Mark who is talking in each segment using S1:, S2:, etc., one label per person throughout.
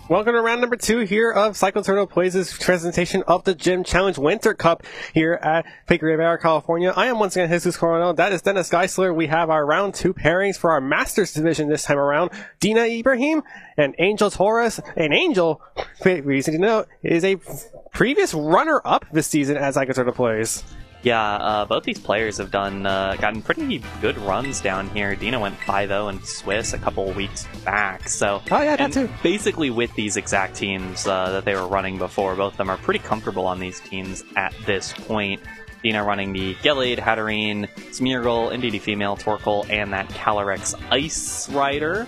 S1: Welcome to round number 2 here of Cycloturtle Plays' presentation of the Gym Challenge Winter Cup here at Lake Rivera, California. I am once again Jesus Coronel. That is Dennis Geisler. We have our round 2 pairings for our Masters division this time around. Dina Ibrahim and Angel Torres. And Angel, reason to note, is a previous runner-up this season at Cycloturtle Plays.
S2: Yeah, both these players have gotten pretty good runs down here. Dina went 5-0 in Swiss a couple weeks back. So,
S1: oh yeah, that too.
S2: Basically, with these exact teams that they were running before, both of them are pretty comfortable on these teams at this point. Dina running the Gallade, Hatterene, Smeargle, Indeedee Female, Torkoal, and that Calyrex Ice Rider.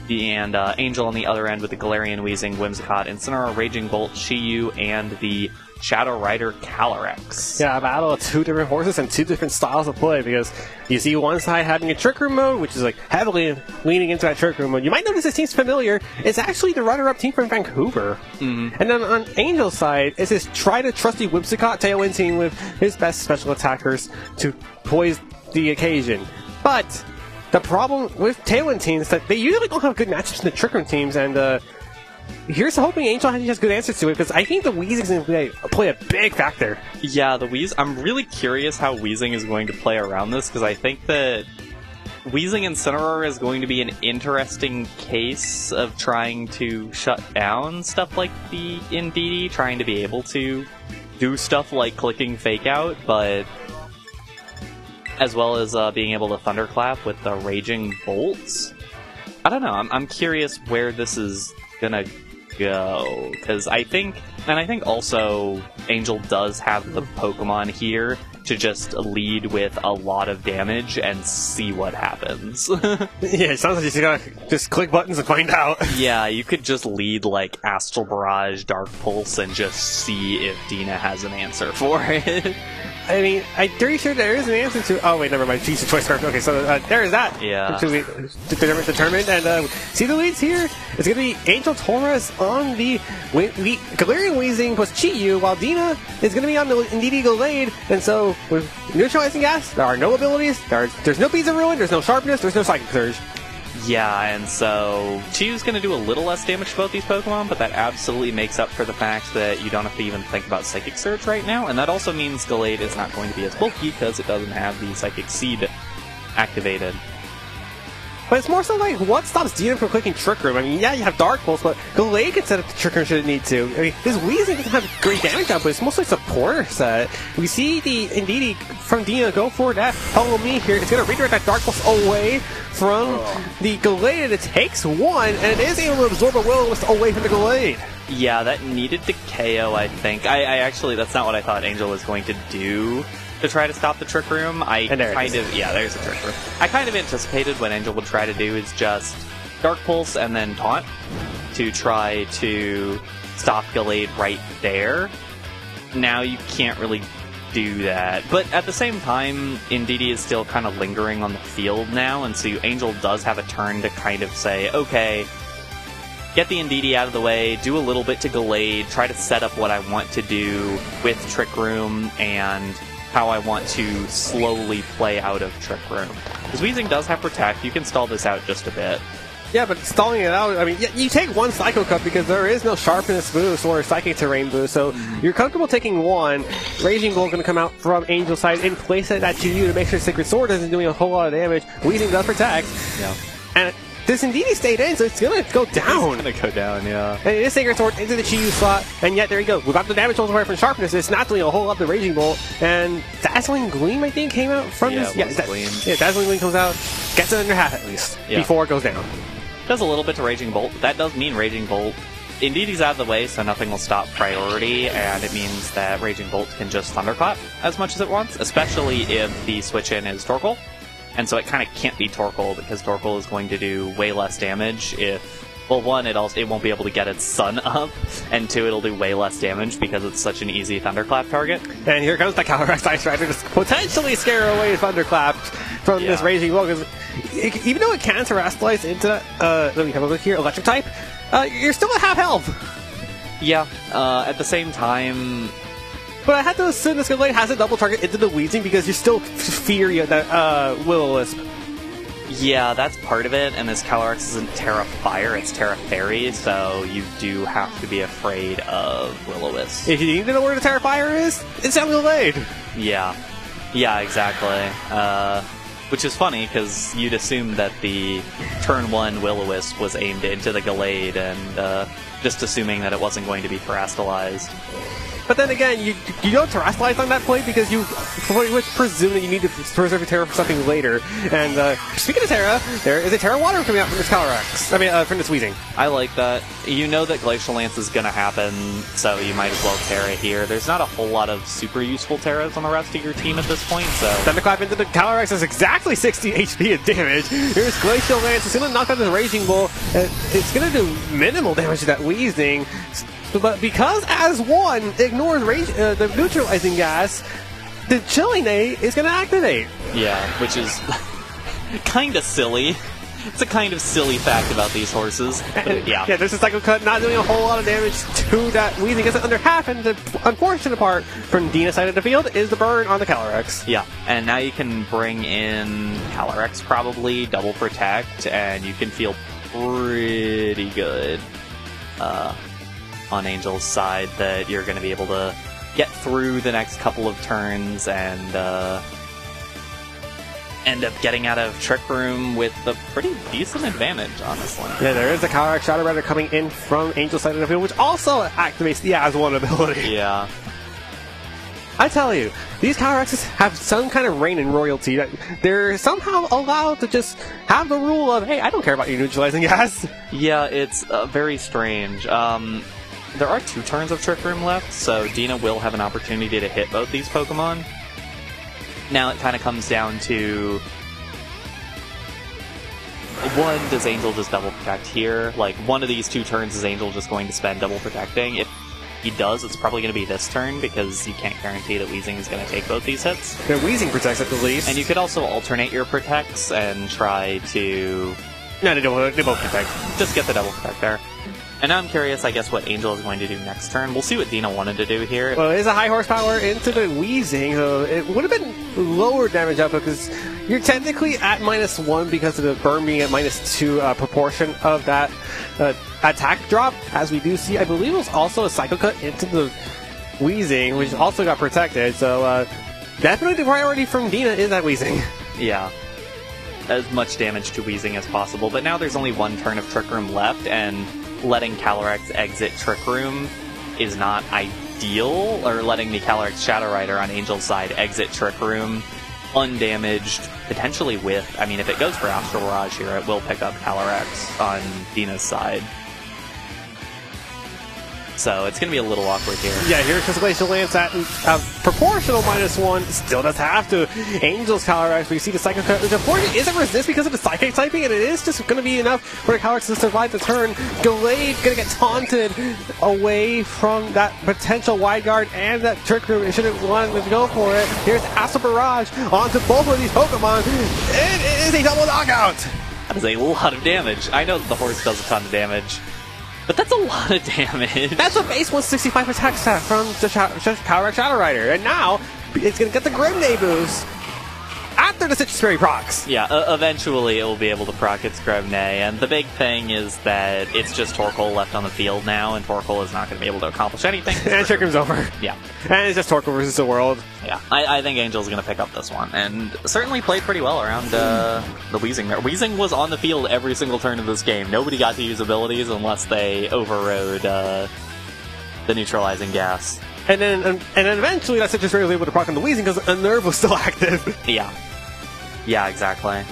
S2: And Angel on the other end with the Galarian, Weezing, Whimsicott, Incineroar, Raging Bolt, Shiyu, and the Shadow Rider Calyrex.
S1: Yeah, a battle of 2 different horses and 2 different styles of play, because you see one side having a Trick Room mode, which is like heavily leaning into that Trick Room mode. You might notice this team's familiar. It's actually the runner-up team from Vancouver. Mm-hmm. And then on Angel's side, it's his tried-and-trusty Whimsicott Tailwind team with his best special attackers to poise the occasion. But the problem with Tailwind teams is that they usually don't have good matchups in the Trick Room teams, and here's hoping Angel has good answers to it, because I think the Weezing's going to play a big factor.
S2: Yeah, I'm really curious how Weezing is going to play around this, because I think that Weezing Incineroar is going to be an interesting case of trying to shut down stuff like the Indeedee, trying to be able to do stuff like clicking Fake Out, but as well as being able to Thunderclap with the Raging Bolts. I don't know, I'm curious where this is gonna go, because I think also Angel does have the Pokemon here to just lead with a lot of damage and see what happens.
S1: Yeah, it sounds like you gotta just click buttons and find out.
S2: Yeah, you could just lead like Astral Barrage, Dark Pulse, and just see if Dina has an answer for it.
S1: I mean, I'm pretty sure there is an answer to. Oh wait, never mind. She's a choice card. Okay, so there is that.
S2: Yeah.
S1: To be determined, and see the leads here. It's gonna be Angel Torres on the Galarian Weezing plus Chiyu, while Dina is gonna be on the Indeedee Gallade. And so with neutralizing gas, there are no abilities. There's no Beads of Ruin. There's no Sharpness. There's no Psychic Surge.
S2: Yeah, and so Chiyu's going to do a little less damage to both these Pokemon, but that absolutely makes up for the fact that you don't have to even think about Psychic Surge right now, and that also means Gallade is not going to be as bulky because it doesn't have the Psychic Seed activated.
S1: But it's more so like, what stops Dina from clicking Trick Room? I mean, yeah, you have Dark Pulse, but Gallade can set up the Trick Room should it need to. I mean, this Weezing doesn't have great damage output, it's mostly supporter set. We see the Indeedee from Dina go for that Follow Me here. It's going to redirect that Dark Pulse away from the Gallade, and it takes 1, and it is able to absorb a Will-O-Wisp away from the Gallade.
S2: Yeah, that needed to KO, I think. I actually, that's not what I thought Angel was going to do to try to stop the Trick Room. There's a Trick Room. I kind of anticipated what Angel would try to do is just Dark Pulse and then Taunt to try to stop Gallade right there. Now you can't really do that. But at the same time, Indeedee is still kind of lingering on the field now, and so Angel does have a turn to kind of say, okay, get the Indeedee out of the way, do a little bit to Gallade, try to set up what I want to do with Trick Room, and how I want to slowly play out of Trick Room. Because Weezing does have Protect, you can stall this out just a bit.
S1: Yeah, but stalling it out, I mean, you take 1 Psycho Cup because there is no Sharpness boost or Psychic Terrain boost, so you're comfortable taking 1. Raging Bolt going to come out from Angel's side and place it at you to make sure Sacred Sword isn't doing a whole lot of damage. Weezing does Protect.
S2: Yeah.
S1: And this Indeedee stayed in, so it's going to go down.
S2: It's going to go down, yeah.
S1: And it is Sacred Sword into the Chiyu slot, and yet there you go. We got the damage multiplier from Sharpness. It's not doing a whole lot of the Raging Bolt, and Dazzling Gleam, I think, came out from this.
S2: Gleam.
S1: Yeah, Dazzling Gleam comes out, gets it under half at least, before it goes down.
S2: Does a little bit to Raging Bolt. That does mean Raging Bolt. Indeedee's out of the way, so nothing will stop priority, and it means that Raging Bolt can just Thunderclap as much as it wants, especially if the switch-in is Torkoal. And so it kind of can't be Torkoal, because Torkoal is going to do way less damage if, well, 1, it won't be able to get its sun up, and 2, it'll do way less damage because it's such an easy Thunderclap target.
S1: And here comes the Calyrex Ice Rider to potentially scare away Thunderclap from this Raging Bolt, because even though it can Terrasilize into let me have a look here, Electric type, you're still at half health.
S2: Yeah, at the same time,
S1: but I had to assume this Gallade has a double target into the Weezing because you still fear that Will-O-Wisp.
S2: Yeah, that's part of it, and this Calyrex isn't Terra Fire, it's Terra Fairy, so you do have to be afraid of Will-O-Wisp.
S1: If you need to know where the Terra Fire is, it's down the Glade.
S2: Yeah. Yeah, exactly. Which is funny, because you'd assume that the turn 1 Will-O-Wisp was aimed into the Glade, and just assuming that it wasn't going to be terastallized.
S1: But then again, you don't terastallize on that play because you presume that you need to preserve your Terra for something later. And speaking of Terra, there is a Terra Water coming out from this Calyrex. I mean, from this Weezing.
S2: I like that. You know that Glacial Lance is going to happen, so you might as well Terra here. There's not a whole lot of super useful Terras on the rest of your team at this point, so...
S1: Thunderclap into the Calyrex is exactly 60 HP of damage. Here's Glacial Lance. It's going to knock out this Raging Bull. It's going to do minimal damage to that Weezing. But because as one ignores the neutralizing gas, the Chilling is going to activate.
S2: Yeah, which is kind of silly. It's a kind of silly fact about these horses. Yeah,
S1: there's a Psycho Cut not doing a whole lot of damage to that Weezing. Gets it under half, and the unfortunate part from Dina's side of the field is the burn on the Calyrex.
S2: Yeah, and now you can bring in Calyrex probably, double protect, and you can feel pretty good on Angel's side that you're going to be able to get through the next couple of turns and end up getting out of Trick Room with a pretty decent advantage, honestly.
S1: Yeah, there is a Calyrex Shadow Rider coming in from Angel's side of the field, which also activates the As-One ability.
S2: Yeah.
S1: I tell you, these Calyrexes have some kind of reign in royalty. They're somehow allowed to just have the rule of, hey, I don't care about you neutralizing gas.
S2: Yeah, it's very strange. There are 2 turns of Trick Room left, so Dina will have an opportunity to hit both these Pokemon. Now it kind of comes down to... 1, does Angel just double protect here? Like, one of these 2 turns is Angel just going to spend double protecting? If he does, it's probably going to be this turn, because you can't guarantee that Weezing is going to take both these hits.
S1: Yeah, Weezing protects at the least.
S2: And you could also alternate your protects and try to...
S1: No, they both protect.
S2: Just get the double protect there. And now I'm curious, I guess, what Angel is going to do next turn. We'll see what Dina wanted to do here.
S1: Well, it is a high horsepower into the Weezing, so it would have been lower damage output because you're technically at -1 because of the burn being at -2 proportion of that attack drop. As we do see, I believe it was also a Psycho Cut into the Weezing, which also got protected. So definitely the priority from Dina is that Weezing.
S2: Yeah. As much damage to Weezing as possible. But now there's only 1 turn of Trick Room left, and letting Calyrex exit Trick Room is not ideal, or letting the Calyrex Shadow Rider on Angel's side exit Trick Room undamaged, potentially with, I mean, if it goes for Astral Barrage here, it will pick up Calyrex on Dina's side. So it's going to be a little awkward here.
S1: Yeah, here's his Glacial Lance at proportional -1. Still does have to. Angel's Calyrex, we see the Psycho Cut. The important isn't resist because of the Psychic typing, and it is just going to be enough for the Calyrex to survive the turn. Glade going to get taunted away from that potential Wide Guard and that Trick Room. It should have wanted to go for it. Here's Astral Barrage onto both of these Pokemon. It is a double knockout.
S2: That is a lot of damage. I know that the horse does a ton of damage, but that's a lot of damage.
S1: That's a base 165 attack stat from the Calyrex Shadow Rider. And now, it's going to get the Grimday boost after the Citrus Berry procs.
S2: Yeah, eventually it will be able to proc its Grimday. And the big thing is that it's just Torkoal left on the field now, and Torkoal is not going to be able to accomplish anything.
S1: And Trick Room's over.
S2: Yeah.
S1: And it's just Torkoal versus the world.
S2: Yeah, I think Angel's going to pick up this one, and certainly played pretty well around the Weezing there. Weezing was on the field every single turn of this game. Nobody got to use abilities unless they overrode the neutralizing gas.
S1: And then eventually that Citrus Berry was able to proc on the Weezing because a Nerve was still active.
S2: Yeah. Yeah, exactly.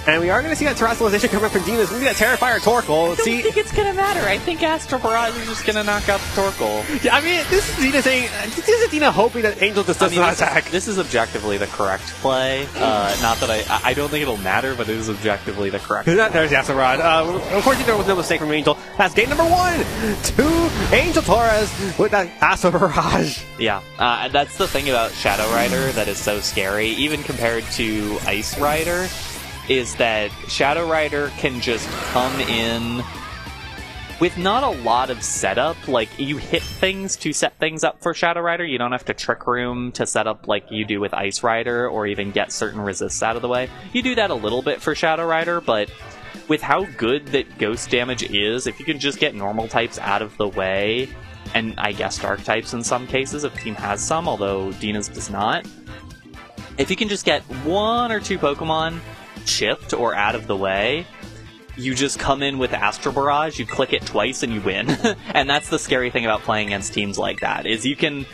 S1: And we are going to see that Terastallization come up from Dina. It's going to be that Terrifier Torkoal.
S2: I don't think it's going to matter. I think Astral Barrage is just going to knock out the Torkoal.
S1: Yeah, I mean, this is Dina saying, this is Dina hoping that Angel just does not attack.
S2: This is objectively the correct play. Not that I don't think it'll matter, but it is objectively the correct play.
S1: There's the Astral Rod. Unfortunately, there was no mistake from Angel. That's game number 1 to Angel Torres with that Astral Barrage.
S2: Yeah, and that's the thing about Shadow Rider that is so scary, even compared to Ice Rider, is that Shadow Rider can just come in with not a lot of setup. Like, you hit things to set things up for Shadow Rider. You don't have to Trick Room to set up like you do with Ice Rider, or even get certain resists out of the way. You do that a little bit for Shadow Rider, but with how good that Ghost damage is, if you can just get normal types out of the way, and I guess Dark types in some cases, if the team has some, although Dina's does not, if you can just get 1 or 2 Pokemon chipped or out of the way, you just come in with Astral Barrage, you click it twice, and you win. And that's the scary thing about playing against teams like that, is you can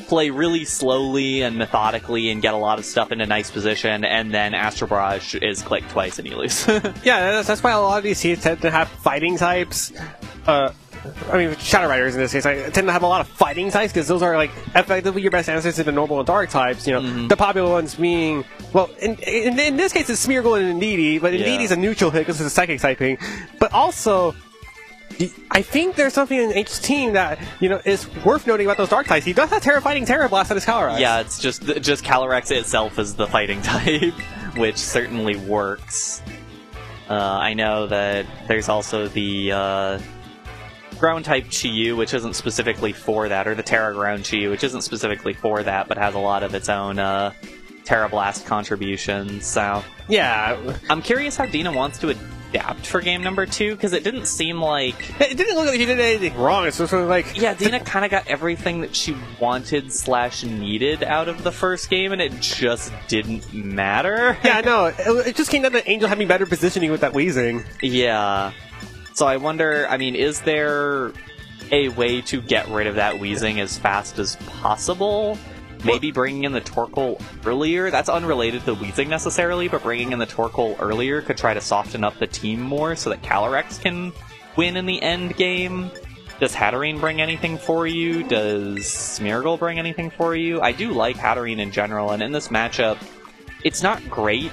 S2: play really slowly and methodically and get a lot of stuff into nice position, and then Astral Barrage is clicked twice and you lose.
S1: Yeah, that's why a lot of these teams tend to have fighting types. I mean, Shadow Riders in this case, I tend to have a lot of fighting types, because those are, like, effectively your best answers to the normal and dark types. You know, the popular ones being, well, in this case it's Smeargle and Indeedee, but Indeedee's a neutral hit because it's a psychic typing. But also, I think there's something in H's team that, you know, is worth noting about those dark types. He does have Terrifying Terra Blast on his Calyrex.
S2: Yeah, it's just Calyrex itself is the fighting type, which certainly works. I know that there's also the Ground type Chi-Yu, which isn't specifically for that, or the Terra Ground Chi-Yu, which isn't specifically for that, but has a lot of its own Terra Blast contributions. So
S1: yeah,
S2: I'm curious how Dina wants to adapt for game number 2, because it didn't seem like...
S1: It didn't look like she did anything wrong. It's sort of like...
S2: Yeah, Dina kind of got everything that she wanted/needed out of the first game, and it just didn't matter.
S1: Yeah, no, it just came down to Angel having better positioning with that Weezing.
S2: Yeah. So I wonder, I mean, is there a way to get rid of that Weezing as fast as possible? Maybe bringing in the Torkoal earlier? That's unrelated to Weezing necessarily, but bringing in the Torkoal earlier could try to soften up the team more so that Calyrex can win in the end game. Does Hatterene bring anything for you? Does Smeargle bring anything for you? I do like Hatterene in general, and in this matchup, it's not great,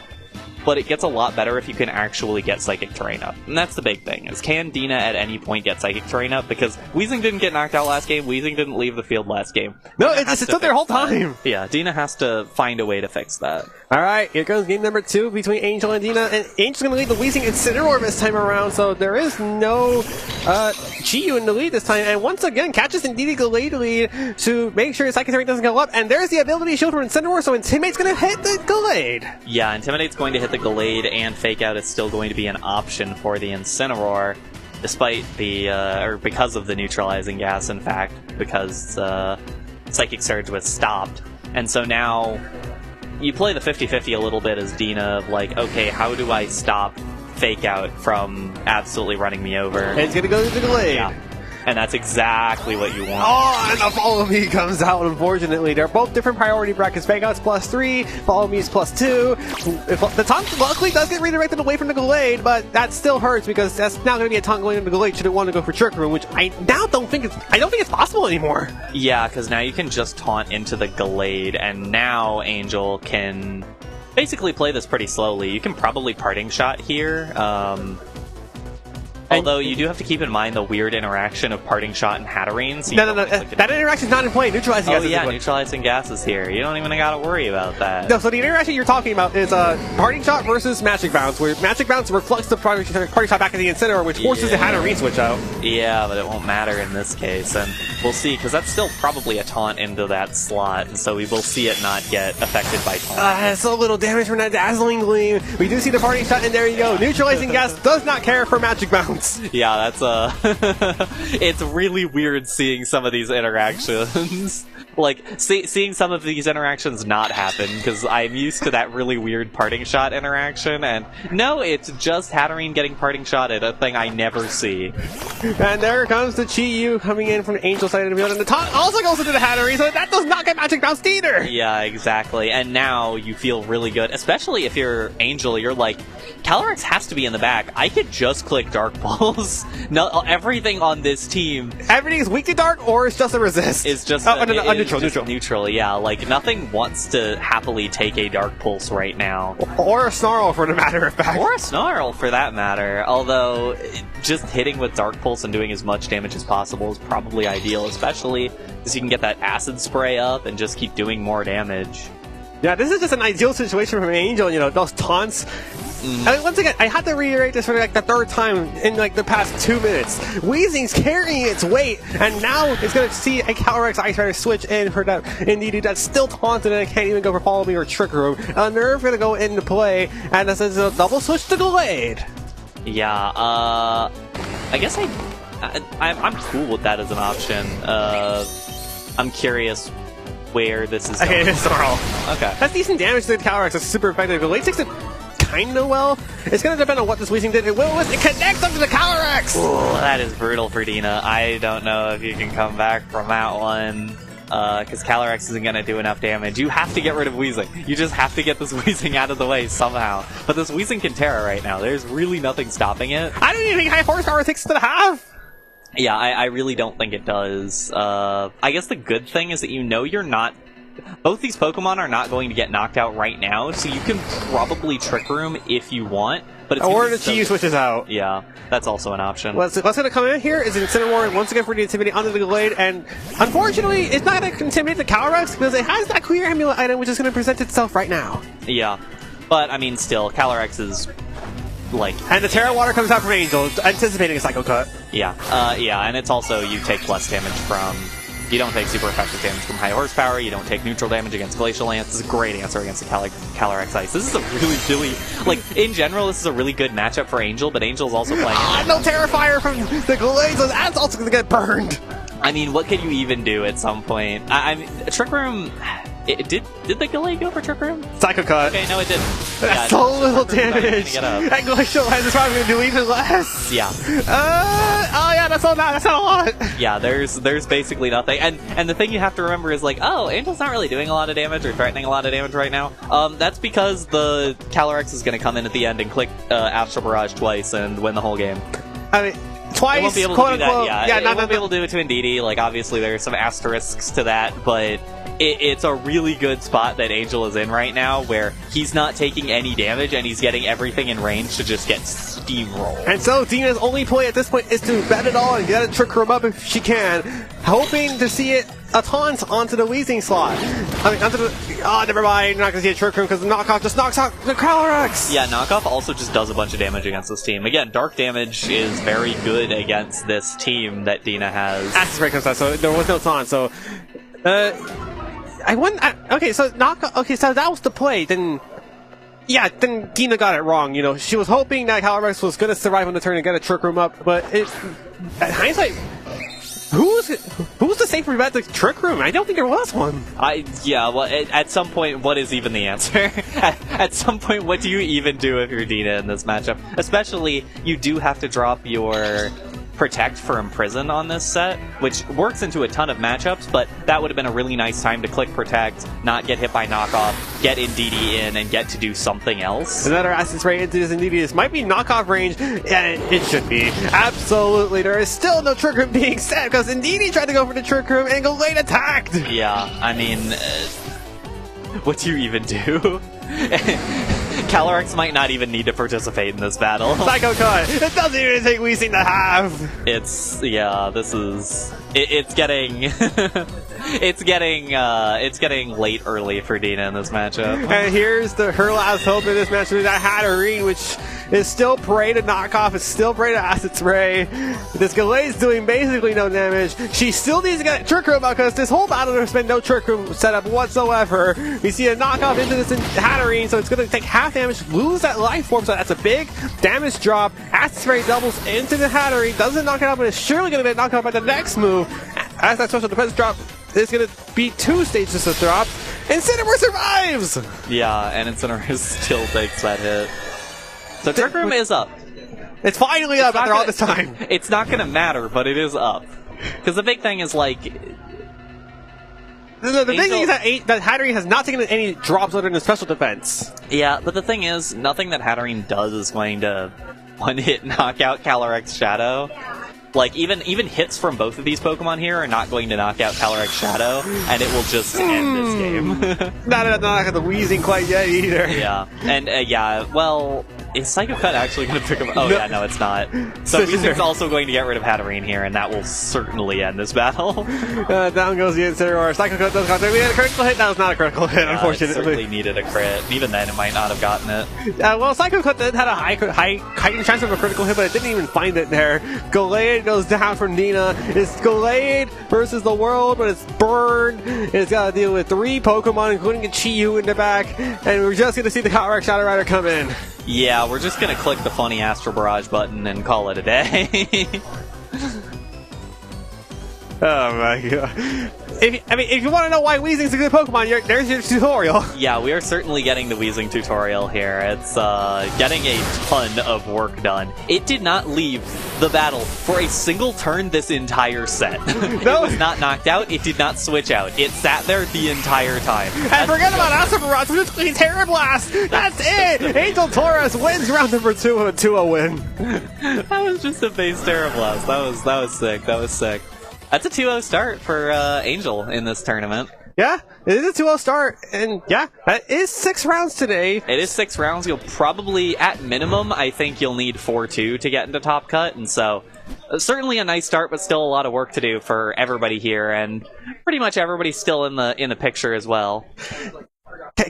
S2: but it gets a lot better if you can actually get Psychic Terrain up. And that's the big thing, is can Dina at any point get Psychic Terrain up? Because Weezing didn't get knocked out last game, Weezing didn't leave the field last game.
S1: No, it's still there whole time!
S2: Yeah, Dina has to find a way to fix that.
S1: Alright, here goes game number 2 between Angel and Dina, and Angel's going to lead the Weezing Incineroar this time around, so there is no Chi-Yu in the lead this time, and once again, catches Indeedee Gallade lead to make sure his Psychic Terrain doesn't go up, and there's the ability shield for Incineroar, so Intimidate's going to hit the Gallade! Yeah,
S2: Intimidate's going to hit the Gallade, and Fake Out is still going to be an option for the Incineroar, despite the, or because of the neutralizing gas, in fact, because Psychic Surge was stopped. And so now, you play the 50-50 a little bit as Dina, of like, okay, how do I stop Fake Out from absolutely running me over?
S1: And it's gonna go to the Gallade.
S2: Yeah. And that's exactly what you want.
S1: Oh, and the Follow Me comes out, unfortunately. They're both different priority brackets. Fake Out's +3, Follow Me's +2. The taunt luckily does get redirected away from the Gallade, but that still hurts because that's now going to be a taunt going into the Gallade should it want to go for Trick Room, which I now don't think it's possible anymore.
S2: Yeah, because now you can just taunt into the Gallade, and now Angel can basically play this pretty slowly. You can probably Parting Shot here. Although you do have to keep in mind the weird interaction of Parting Shot and Hatterene. So
S1: no. That interaction's not in play. Neutralizing gas is in play.
S2: Neutralizing gas is here. You don't even gotta worry about that.
S1: No, so the interaction you're talking about is Parting Shot versus Magic Bounce, where Magic Bounce reflects the Parting Shot back at the Incineroar, which forces the Hatterene switch out.
S2: Yeah, but it won't matter in this case, and we'll see, because that's still probably a taunt into that slot, and so we will see it not get affected by taunt.
S1: So little damage from that Dazzling Gleam. We do see the Parting Shot, and there you go. Neutralizing gas does not care for Magic Bounce.
S2: Yeah, that's it's really weird seeing some of these interactions. Like, seeing some of these interactions not happen, because I'm used to that really weird Parting Shot interaction, and no, it's just Hatterene getting Parting Shot at a thing I never see.
S1: And there comes the Chi-Yu coming in from the Angel side of the field, and the taunt also goes into the Hatterene, so that does not get Magic Bounced either!
S2: Yeah, exactly, and now you feel really good, especially if you're Angel, you're like, Calyrex has to be in the back. I could just click Dark Pulse. No, everything on this team...
S1: Everything is weak to Dark, or it's just a resist?
S2: It's just... Neutral, yeah. Like, nothing wants to happily take a Dark Pulse right now.
S1: Or a Snarl, for the matter of fact.
S2: Or a Snarl, for that matter. Although, just hitting with Dark Pulse and doing as much damage as possible is probably ideal, especially because you can get that Acid Spray up and just keep doing more damage.
S1: Yeah, this is just an ideal situation for Angel. You know, those taunts. I mean, once again, I had to reiterate this for like the third time in like the past 2 minutes. Weezing's carrying its weight, and now it's going to see a Calyrex Ice Rider switch in for that Indeedee that's still taunted and can't even go for Follow Me or Trick Room. A Nerve going to go into play, and this is a double switch to Gallade.
S2: Yeah, I guess I'm cool with that as an option. I'm curious where this is going.
S1: Okay, it's Snarl.
S2: Okay.
S1: That's decent damage to the Calyrex. That's super effective. Gallade takes it kind of well. It's going to depend on what this Weezing did. It connects up to the Calyrex!
S2: Ooh, that is brutal for Dina. I don't know if you can come back from that one. Because Calyrex isn't going to do enough damage. You have to get rid of Weezing. You just have to get this Weezing out of the way somehow. But this Weezing can Terra right now. There's really nothing stopping it.
S1: I don't even think high horsepower takes it to the half!
S2: Yeah, I really don't think it does. I guess the good thing is that you know you're not... Both these Pokemon are not going to get knocked out right now, so you can probably Trick Room if you want. But it's
S1: or the Chi switches out.
S2: Yeah, that's also an option.
S1: What's going to come in here is Incineroar once again for the Intimidate onto the Gallade, and unfortunately, it's not going to intimidate the Calyrex because it has that Clear Amulet item, which is going to present itself right now.
S2: Yeah, but I mean, still, Calyrex is like...
S1: And the Terra Water comes out from Angel, anticipating a Psycho Cut.
S2: Yeah, yeah, and it's also, you take less damage from... You don't take super effective damage from high horsepower, you don't take neutral damage against Glacial Lance. This is a great answer against the Calyrex Ice. This is a really, like, in general, this is a really good matchup for Angel, but Angel's also playing...
S1: no Terrafire from the Gallade, so that's also going to get burned!
S2: I mean, what could you even do at some point? I mean, Trick Room... Did the Gallade go for Trick Room?
S1: Psycho Cut.
S2: Okay, no, it didn't.
S1: That's so little damage. And Glacial Lance is probably going to do even less.
S2: Yeah.
S1: Oh yeah, that's not a lot.
S2: Yeah, there's basically nothing. And the thing you have to remember is like, oh, Angel's not really doing a lot of damage or threatening a lot of damage right now. That's because the Calyrex is going to come in at the end and click Astral Barrage twice and win the whole game.
S1: I mean, twice,
S2: it won't be able
S1: quote
S2: to do
S1: unquote.
S2: That, yeah, it won't be able to do it to Indeedee. Like, obviously, there's some asterisks to that, but it's a really good spot that Angel is in right now, where he's not taking any damage and he's getting everything in range to just get steamrolled.
S1: And so Dina's only play at this point is to bet it all and get a Trick Room up if she can, hoping to see it a taunt onto the Weezing slot. I mean, onto the... Oh, never mind. You're not going to see a Trick Room because the Knockoff just knocks out the Calyrex.
S2: Yeah, Knockoff also just does a bunch of damage against this team. Again, dark damage is very good against this team that Dina has.
S1: Access rate comes out, so there was no taunt, so... Okay, so that was the play, then... Yeah, then Dina got it wrong, you know. She was hoping that Calyrex was going to survive on the turn and get a Trick Room up, but at hindsight... Who's the safer bet to Trick Room? I don't think there was one.
S2: Yeah, well, at some point, what is even the answer? At some point, what do you even do if you're Dina in this matchup? Especially, you do have to drop your Protect for Imprison on this set, which works into a ton of matchups, but that would have been a really nice time to click Protect, not get hit by Knockoff, get Indeedee in, and get to do something else.
S1: Another Assets right into this Indeedee. This might be Knockoff range. Yeah, it should be. Absolutely. There is still no Trick Room being set because Indeedee tried to go for the Trick Room and Gallade attacked.
S2: Yeah, I mean, what do you even do? Calyrex might not even need to participate in this battle.
S1: Psycho Cut! It doesn't even take Weezing to have!
S2: It's getting... it's getting late early for Dina in this matchup.
S1: And here's her last hope in this matchup, that Hatterene, which is still prey to Knockoff, it's still prey to Acid Spray. This Gallade's doing basically no damage. She still needs to get a Trick Room because this whole battle there's been no Trick Room setup whatsoever. We see a Knockoff into this Hatterene, so it's going to take half damage, lose that life form, so that's a big damage drop. Acid Spray doubles into the Hatterene, doesn't knock it out, but it's surely going to be knocked out by the next move. As that special defense drop is going to be 2 stages of drop. Incineroar survives!
S2: Yeah, and Incineroar still takes that hit. So Trick Room is up.
S1: It's finally up after all this time.
S2: It's not going to matter, but it is up. Because the big thing is, like...
S1: The big thing is that Hatterene has not taken any drops other than special defense.
S2: Yeah, but the thing is, nothing that Hatterene does is going to one-hit knock out Calyrex Shadow. Like, even hits from both of these Pokemon here are not going to knock out Calyrex Shadow, and it will just end this game.
S1: Not the Weezing quite yet either.
S2: Yeah, and yeah, well, is Psycho Cut actually going to pick him? Oh, no. Yeah, no, it's not. So Weezing's also going to get rid of Hatterene here, and that will certainly end this battle.
S1: Down goes the Incineroar. Psycho Cut does counter. We had a critical hit. That was not a critical hit, unfortunately.
S2: It certainly needed a crit. Even then, it might not have gotten it.
S1: Well, Psycho Cut had a high chance of a critical hit, but it didn't even find it there. Gallade goes down from Dina. It's Gallade versus the world, but it's burned. It's got to deal with 3 Pokemon, including a Chi-Yu in the back, and we're just going to see the Cataracts Shadow Rider come in.
S2: Yeah, we're just going to click the funny Astral Barrage button and call it a day.
S1: Oh my god. If you want to know why Weezing's a good Pokemon, there's your tutorial.
S2: Yeah, we are certainly getting the Weezing tutorial here. It's getting a ton of work done. It did not leave the battle for a single turn this entire set. No. It was not knocked out. It did not switch out. It sat there the entire time.
S1: And forget about Astral Barrage, we're just playing Terra Blast. That's it. Angel Torres wins round number 2 with a 2-0 win.
S2: That was just a base Terra Blast. That was sick. That was sick. That's a 2-0 start for Angel in this tournament.
S1: Yeah, it is a 2-0 start, and yeah, that is 6 rounds today.
S2: It is 6 rounds. You'll probably, at minimum, I think you'll need 4-2 to get into Top Cut, and so certainly a nice start, but still a lot of work to do for everybody here, and pretty much everybody's still in the picture as well.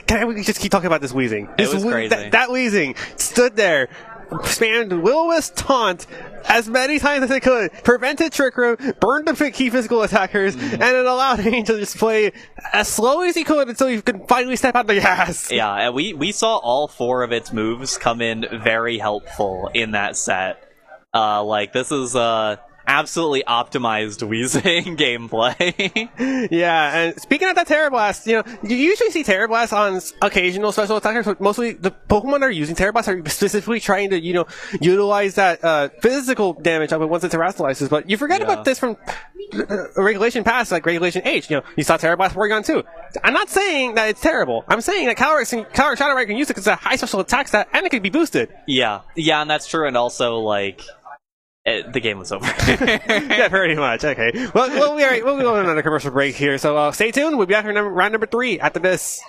S1: Can we just keep talking about this Weezing?
S2: It was crazy.
S1: That Weezing stood there, spammed Will-O-Wisp Taunt as many times as they could, prevented Trick Room, burned the key physical attackers, and it allowed Angel to just play as slow as he could until he could finally step out the gas.
S2: Yeah, and we saw all 4 of its moves come in very helpful in that set. This is absolutely optimized Weezing gameplay.
S1: Yeah, and speaking of that Terra Blast, you usually see Terra Blast on occasional special attackers, but mostly the Pokemon that are using Terra Blast are specifically trying to, utilize that physical damage up once it terastallizes. But you forget about this from Regulation Pass, like Regulation H. You saw Terra Blast working on too. I'm not saying that it's terrible. I'm saying that Cataracts Shadow Rider can use it because it's a high special attack stat, and it can be boosted.
S2: Yeah, and that's true, and also, the game was over.
S1: Yeah, pretty much. Okay. Well, we'll be going on a commercial break here, so stay tuned. We'll be back for round number 3 after this.